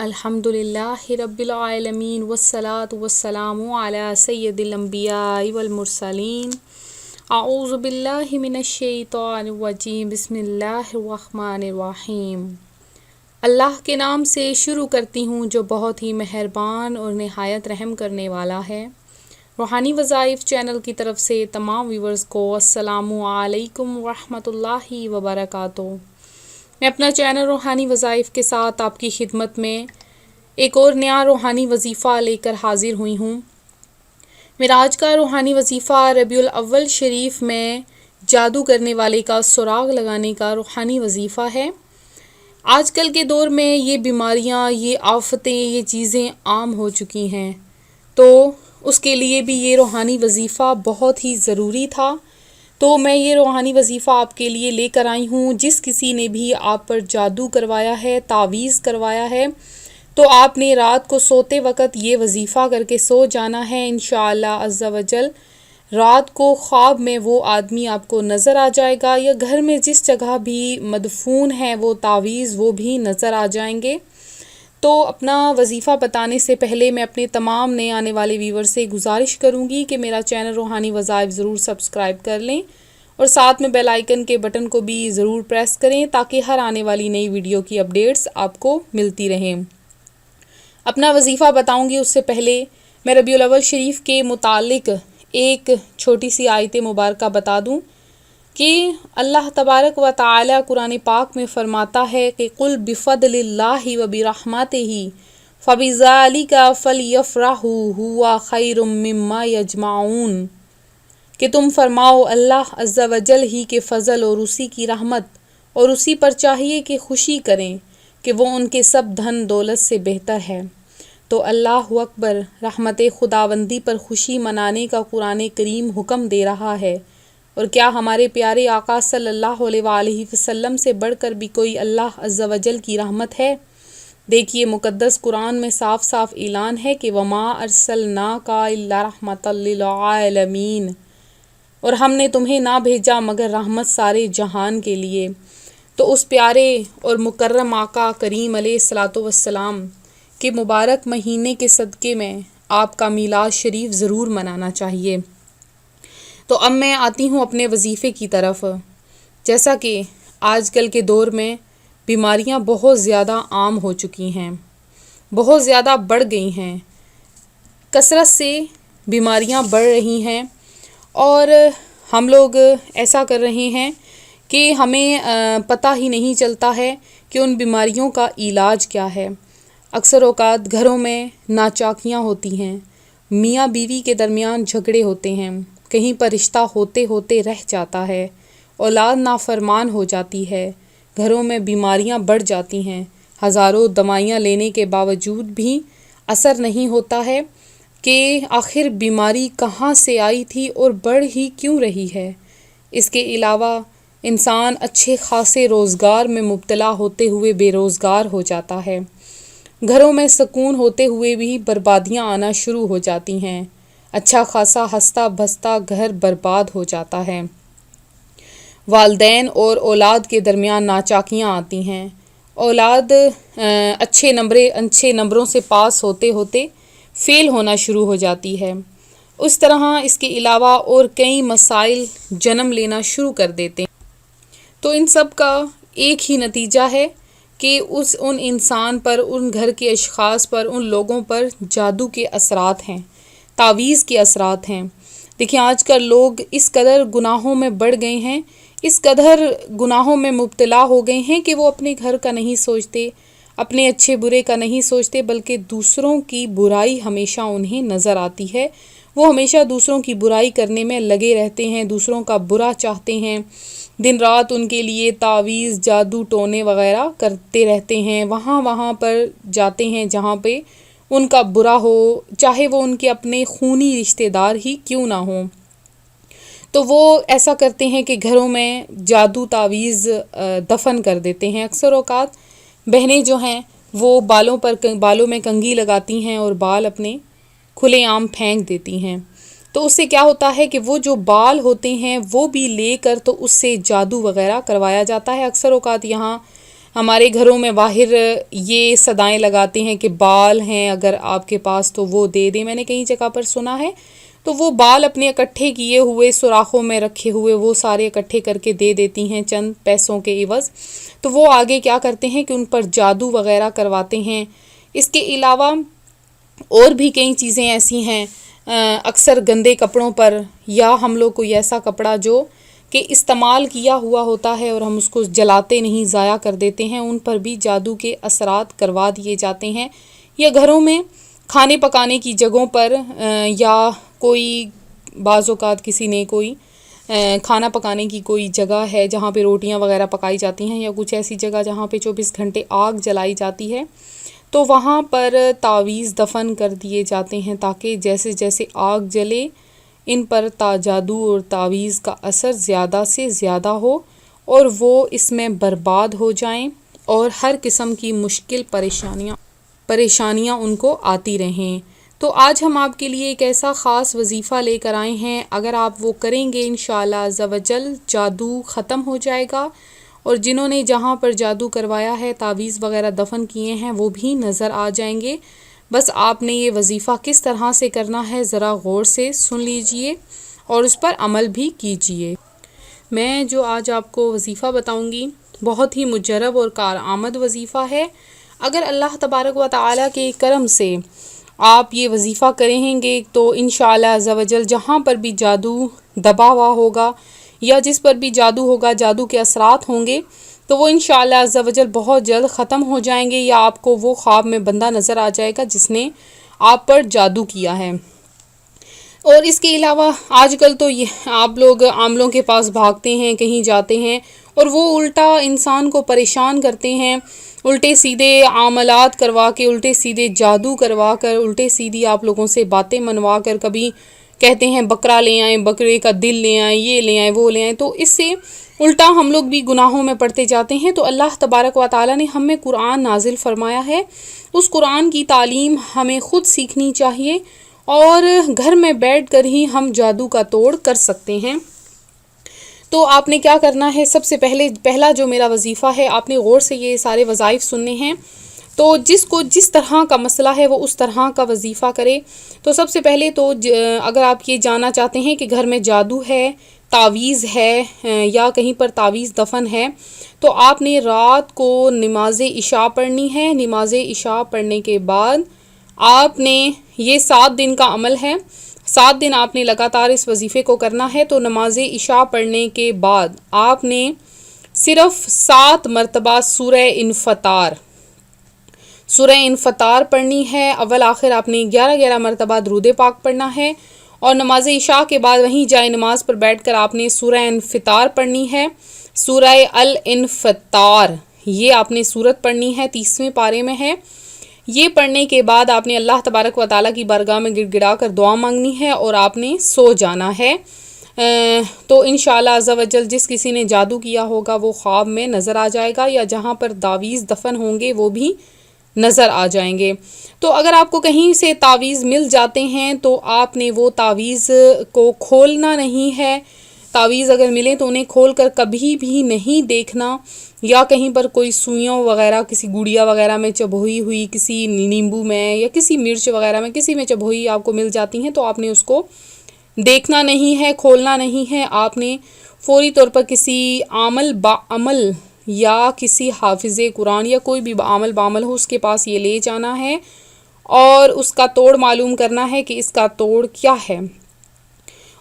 الحمدللہ رب العالمین والصلاة والسلام علی سید الانبیاء والمرسلین اعوذ باللہ من الشیطان الرجیم بسم اللہ الرحمن الرحیم۔ اللہ کے نام سے شروع کرتی ہوں جو بہت ہی مہربان اور نہایت رحم کرنے والا ہے۔ روحانی وظائف چینل کی طرف سے تمام ویورز کو السلام علیکم ورحمۃ اللہ وبرکاتہ۔ میں اپنا چینل روحانی وظائف کے ساتھ آپ کی خدمت میں ایک اور نیا روحانی وظیفہ لے کر حاضر ہوئی ہوں۔ میرا آج کا روحانی وظیفہ ربیع الاول شریف میں جادو کرنے والے کا سراغ لگانے کا روحانی وظیفہ ہے۔ آج کل کے دور میں یہ بیماریاں، یہ آفتیں، یہ چیزیں عام ہو چکی ہیں، تو اس کے لیے بھی یہ روحانی وظیفہ بہت ہی ضروری تھا۔ تو میں یہ روحانی وظیفہ آپ کے لیے لے کر آئی ہوں۔ جس کسی نے بھی آپ پر جادو کروایا ہے، تعویذ کروایا ہے، تو آپ نے رات کو سوتے وقت یہ وظیفہ کر کے سو جانا ہے۔ انشاءاللہ عز و جل رات کو خواب میں وہ آدمی آپ کو نظر آ جائے گا، یا گھر میں جس جگہ بھی مدفون ہے وہ تعویذ، وہ بھی نظر آ جائیں گے۔ تو اپنا وظیفہ بتانے سے پہلے میں اپنے تمام نئے آنے والے ویور سے گزارش کروں گی کہ میرا چینل روحانی وظائف ضرور سبسکرائب کر لیں اور ساتھ میں بیل آئیکن کے بٹن کو بھی ضرور پریس کریں تاکہ ہر آنے والی نئی ویڈیو کی اپڈیٹس آپ کو ملتی رہیں۔ اپنا وظیفہ بتاؤں گی اس سے پہلے میں ربیع الاول شریف کے متعلق ایک چھوٹی سی آیت مبارکہ بتا دوں کہ اللہ تبارک و تعالی قرآن پاک میں فرماتا ہے کہ قُلْ بِفَضْلِ اللَّهِ وَبِرَحْمَتِهِ فَبِذَلِكَ فَلْيَفْرَحُوا هُوَ خَيْرٌ مِّمَّا يَجْمَعُونَ، کہ تم فرماؤ اللہ عز و جل ہی کے فضل اور اسی کی رحمت اور اسی پر چاہیے کہ خوشی کریں کہ وہ ان کے سب دھن دولت سے بہتر ہے۔ تو اللہ اکبر، رحمت خداوندی پر خوشی منانے کا قرآن کریم حکم دے رہا ہے، اور کیا ہمارے پیارے آقا صلی اللہ علیہ وآلہ وسلم سے بڑھ کر بھی کوئی اللہ عز و جل کی رحمت ہے؟ دیکھیے مقدس قرآن میں صاف صاف اعلان ہے کہ وَمَا أَرْسَلْنَاكَ إِلَّا رَحْمَةً لِّلْعَالَمِينَ، اور ہم نے تمہیں نہ بھیجا مگر رحمت سارے جہان کے لیے۔ تو اس پیارے اور مکرم آقا کریم علیہ الصلاۃ والسلام کے مبارک مہینے کے صدقے میں آپ کا میلاد شریف ضرور منانا چاہیے۔ تو اب میں آتی ہوں اپنے وظیفے کی طرف۔ جیسا کہ آج کل کے دور میں بیماریاں بہت زیادہ عام ہو چکی ہیں، بہت زیادہ بڑھ گئی ہیں، کثرت سے بیماریاں بڑھ رہی ہیں، اور ہم لوگ ایسا کر رہے ہیں کہ ہمیں پتہ ہی نہیں چلتا ہے کہ ان بیماریوں کا علاج کیا ہے۔ اکثر اوقات گھروں میں ناچاکیاں ہوتی ہیں، میاں بیوی کے درمیان جھگڑے ہوتے ہیں، کہیں پر رشتہ ہوتے ہوتے رہ جاتا ہے، اولاد نافرمان ہو جاتی ہے، گھروں میں بیماریاں بڑھ جاتی ہیں، ہزاروں دوائیاں لینے کے باوجود بھی اثر نہیں ہوتا ہے کہ آخر بیماری کہاں سے آئی تھی اور بڑھ ہی کیوں رہی ہے۔ اس کے علاوہ انسان اچھے خاصے روزگار میں مبتلا ہوتے ہوئے بے روزگار ہو جاتا ہے، گھروں میں سکون ہوتے ہوئے بھی بربادیاں آنا شروع ہو جاتی ہیں، اچھا خاصا ہنستا بستا گھر برباد ہو جاتا ہے، والدین اور اولاد کے درمیان ناچاکیاں آتی ہیں، اولاد اچھے نمبروں سے پاس ہوتے ہوتے فیل ہونا شروع ہو جاتی ہے۔ اس طرح اس کے علاوہ اور کئی مسائل جنم لینا شروع کر دیتے ہیں۔ تو ان سب کا ایک ہی نتیجہ ہے کہ ان انسان پر، ان گھر کے اشخاص پر، ان لوگوں پر جادو کے اثرات ہیں، تعویذ کے اثرات ہیں۔ دیکھیں آج کل لوگ اس قدر گناہوں میں بڑھ گئے ہیں، اس قدر گناہوں میں مبتلا ہو گئے ہیں کہ وہ اپنے گھر کا نہیں سوچتے، اپنے اچھے برے کا نہیں سوچتے، بلکہ دوسروں کی برائی ہمیشہ انہیں نظر آتی ہے۔ وہ ہمیشہ دوسروں کی برائی کرنے میں لگے رہتے ہیں، دوسروں کا برا چاہتے ہیں، دن رات ان کے لیے تعویذ، جادو ٹونے وغیرہ کرتے رہتے ہیں، وہاں پر جاتے ہیں جہاں پہ ان کا برا ہو، چاہے وہ ان کے اپنے خونی رشتہ دار ہی کیوں نہ ہوں۔ تو وہ ایسا کرتے ہیں کہ گھروں میں جادو تعویذ دفن کر دیتے ہیں۔ اکثر اوقات بہنیں جو ہیں وہ بالوں میں کنگھی لگاتی ہیں اور بال اپنے کھلے عام پھینک دیتی ہیں۔ تو اس سے کیا ہوتا ہے کہ وہ جو بال ہوتے ہیں وہ بھی لے کر تو اس سے جادو وغیرہ کروایا جاتا ہے۔ اکثر اوقات یہاں ہمارے گھروں میں باہر یہ صدائیں لگاتے ہیں کہ بال ہیں اگر آپ کے پاس تو وہ دے دیں. میں نے کئی جگہ پر سنا ہے. تو وہ بال اپنے اکٹھے کیے ہوئے سوراخوں میں رکھے ہوئے وہ سارے اکٹھے کر کے دے دیتی ہیں چند پیسوں کے عوض. تو وہ آگے کیا کرتے ہیں کہ ان پر جادو وغیرہ کرواتے ہیں. اس کے علاوہ اور بھی کئی چیزیں ایسی ہیں. اکثر گندے کپڑوں پر یا ہم لوگ کوئی ایسا کپڑا جو کہ استعمال کیا ہوا ہوتا ہے اور ہم اس کو جلاتے نہیں ضائع کر دیتے ہیں، ان پر بھی جادو کے اثرات کروا دیے جاتے ہیں. یا گھروں میں کھانے پکانے کی جگہوں پر یا کوئی بعض اوقات کسی نے کوئی کھانا پکانے کی کوئی جگہ ہے جہاں پہ روٹیاں وغیرہ پکائی جاتی ہیں یا کچھ ایسی جگہ جہاں پہ 24 گھنٹے آگ جلائی جاتی ہے، تو وہاں پر تعویذ دفن کر دیے جاتے ہیں تاکہ جیسے جیسے آگ جلے ان پر جادو اور تعویذ کا اثر زیادہ سے زیادہ ہو اور وہ اس میں برباد ہو جائیں اور ہر قسم کی مشکل پریشانیاں ان کو آتی رہیں. تو آج ہم آپ کے لیے ایک ایسا خاص وظیفہ لے کر آئے ہیں، اگر آپ وہ کریں گے انشاءاللہ عز و جل جادو ختم ہو جائے گا اور جنہوں نے جہاں پر جادو کروایا ہے تعویذ وغیرہ دفن کیے ہیں وہ بھی نظر آ جائیں گے. بس آپ نے یہ وظیفہ کس طرح سے کرنا ہے ذرا غور سے سن لیجئے اور اس پر عمل بھی کیجئے. میں جو آج آپ کو وظیفہ بتاؤں گی بہت ہی مجرب اور کارآمد وظیفہ ہے. اگر اللہ تبارک و تعالیٰ کے کرم سے آپ یہ وظیفہ کریں گے تو انشاءاللہ عز و جل جہاں پر بھی جادو دبا ہوا ہوگا یا جس پر بھی جادو ہوگا، جادو کے اثرات ہوں گے، تو وہ انشاءاللہ عز و جل بہت جلد ختم ہو جائیں گے یا آپ کو وہ خواب میں بندہ نظر آ جائے گا جس نے آپ پر جادو کیا ہے. اور اس کے علاوہ آج کل تو یہ آپ لوگ عاملوں کے پاس بھاگتے ہیں، کہیں جاتے ہیں اور وہ الٹا انسان کو پریشان کرتے ہیں، الٹے سیدھے عاملات کروا کے، الٹے سیدھے جادو کروا کر، الٹے سیدھی آپ لوگوں سے باتیں منوا کر، کبھی کہتے ہیں بکرا لے آئیں، بکرے کا دل لے آئیں، یہ لے آئیں، وہ لے آئیں. تو اس سے الٹا ہم لوگ بھی گناہوں میں پڑتے جاتے ہیں. تو اللہ تبارک و تعالیٰ نے ہمیں قرآن نازل فرمایا ہے، اس قرآن کی تعلیم ہمیں خود سیکھنی چاہیے اور گھر میں بیٹھ کر ہی ہم جادو کا توڑ کر سکتے ہیں. تو آپ نے کیا کرنا ہے، سب سے پہلا جو میرا وظیفہ ہے، آپ نے غور سے یہ سارے وظائف سننے ہیں. تو جس کو جس طرح کا مسئلہ ہے وہ اس طرح کا وظیفہ کرے. تو سب سے پہلے تو اگر آپ یہ جاننا چاہتے ہیں کہ گھر میں جادو ہے، تعویذ ہے یا کہیں پر تعویذ دفن ہے، تو آپ نے رات کو نماز عشاء پڑھنی ہے. نماز عشاء پڑھنے کے بعد آپ نے یہ 7 دن کا عمل ہے، 7 دن آپ نے لگاتار اس وظیفے کو کرنا ہے. تو نماز عشاء پڑھنے کے بعد آپ نے صرف 7 مرتبہ سورہ انفطار پڑھنی ہے. اول آخر آپ نے 11 مرتبہ درود پاک پڑھنا ہے اور نماز عشاء کے بعد وہیں جائے نماز پر بیٹھ کر آپ نے سورہ انفطار پڑھنی ہے. سورہ الانفطار یہ آپ نے سورت پڑھنی ہے، 30ویں پارے میں ہے. یہ پڑھنے کے بعد آپ نے اللہ تبارک و تعالیٰ کی بارگاہ میں گڑ گڑا کر دعا مانگنی ہے اور آپ نے سو جانا ہے. تو انشاءاللہ عز و جل جس کسی نے جادو کیا ہوگا وہ خواب میں نظر آ جائے گا یا جہاں پر تعویذ دفن ہوں گے وہ بھی نظر آ جائیں گے. تو اگر آپ کو کہیں سے تعویذ مل جاتے ہیں تو آپ نے وہ تعویذ کو کھولنا نہیں ہے. تعویذ اگر ملے تو انہیں کھول کر کبھی بھی نہیں دیکھنا، یا کہیں پر کوئی سوئیوں وغیرہ کسی گڑیا وغیرہ میں چبھوئی ہوئی، کسی نیمبو میں یا کسی مرچ وغیرہ میں کسی میں چبھوئی آپ کو مل جاتی ہیں تو آپ نے اس کو دیکھنا نہیں ہے، کھولنا نہیں ہے. آپ نے فوری طور پر کسی عامل یا کسی حافظ قرآن یا کوئی بھی عامل ہو اس کے پاس یہ لے جانا ہے اور اس کا توڑ معلوم کرنا ہے کہ اس کا توڑ کیا ہے.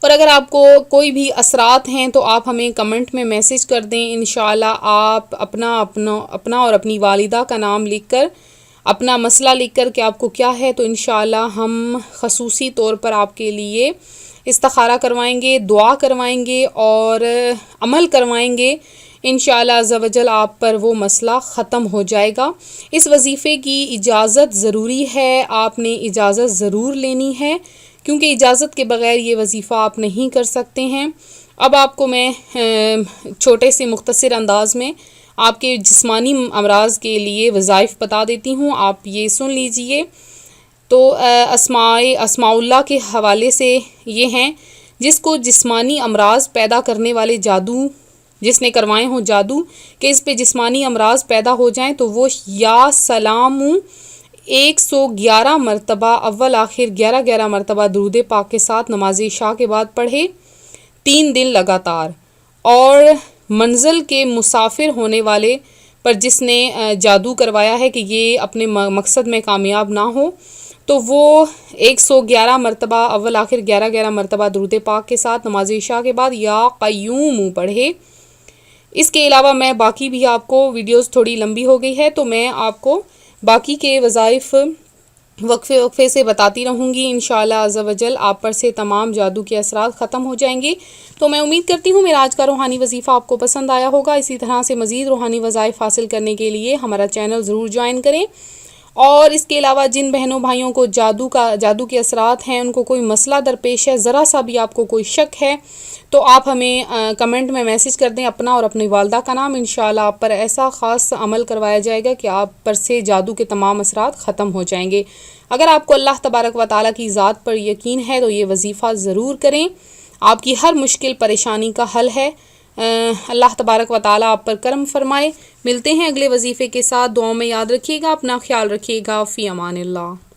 اور اگر آپ کو کوئی بھی اثرات ہیں تو آپ ہمیں کمنٹ میں میسج کر دیں. انشاءاللہ آپ اپنا اور اپنی والدہ کا نام لکھ کر، اپنا مسئلہ لکھ کر کہ آپ کو کیا ہے، تو انشاءاللہ ہم خصوصی طور پر آپ کے لیے استخارہ کروائیں گے، دعا کروائیں گے اور عمل کروائیں گے. انشاءاللہ عز و جل آپ پر وہ مسئلہ ختم ہو جائے گا. اس وظیفے کی اجازت ضروری ہے، آپ نے اجازت ضرور لینی ہے کیونکہ اجازت کے بغیر یہ وظیفہ آپ نہیں کر سکتے ہیں. اب آپ کو میں چھوٹے سے مختصر انداز میں آپ کے جسمانی امراض کے لیے وظائف بتا دیتی ہوں، آپ یہ سن لیجئے. تو اسماء اللہ کے حوالے سے یہ ہیں: جس کو جسمانی امراض پیدا کرنے والے جادو جس نے کروائے ہوں جادو کہ اس پہ جسمانی امراض پیدا ہو جائیں تو وہ یا سلام 111 مرتبہ اول آخر 11 مرتبہ درود پاک کے ساتھ نماز عشاء کے بعد پڑھے 3 دن لگاتار. اور منزل کے مسافر ہونے والے پر جس نے جادو کروایا ہے کہ یہ اپنے مقصد میں کامیاب نہ ہو تو وہ 111 مرتبہ اول آخر 11 مرتبہ درود پاک کے ساتھ نماز عشاء کے بعد یا قیوم پڑھے. اس کے علاوہ میں باقی بھی آپ کو ویڈیوز تھوڑی لمبی ہو گئی ہے تو میں آپ کو باقی کے وظائف وقفے سے بتاتی رہوں گی. انشاءاللہ عز و جل آپ پر سے تمام جادو کے اثرات ختم ہو جائیں گے. تو میں امید کرتی ہوں میرا آج کا روحانی وظیفہ آپ کو پسند آیا ہوگا. اسی طرح سے مزید روحانی وظائف حاصل کرنے کے لیے ہمارا چینل ضرور جوائن کریں. اور اس کے علاوہ جن بہنوں بھائیوں کو جادو کے اثرات ہیں، ان کو کوئی مسئلہ درپیش ہے، ذرا سا بھی آپ کو کوئی شک ہے تو آپ ہمیں کمنٹ میں میسج کر دیں اپنا اور اپنی والدہ کا نام. انشاءاللہ آپ پر ایسا خاص عمل کروایا جائے گا کہ آپ پر سے جادو کے تمام اثرات ختم ہو جائیں گے. اگر آپ کو اللہ تبارک و تعالیٰ کی ذات پر یقین ہے تو یہ وظیفہ ضرور کریں. آپ کی ہر مشکل پریشانی کا حل ہے. اللہ تبارک و تعالیٰ آپ پر کرم فرمائے. ملتے ہیں اگلے وظیفے کے ساتھ. دعاؤں میں یاد رکھیے گا، اپنا خیال رکھیے گا. فی امان اللہ.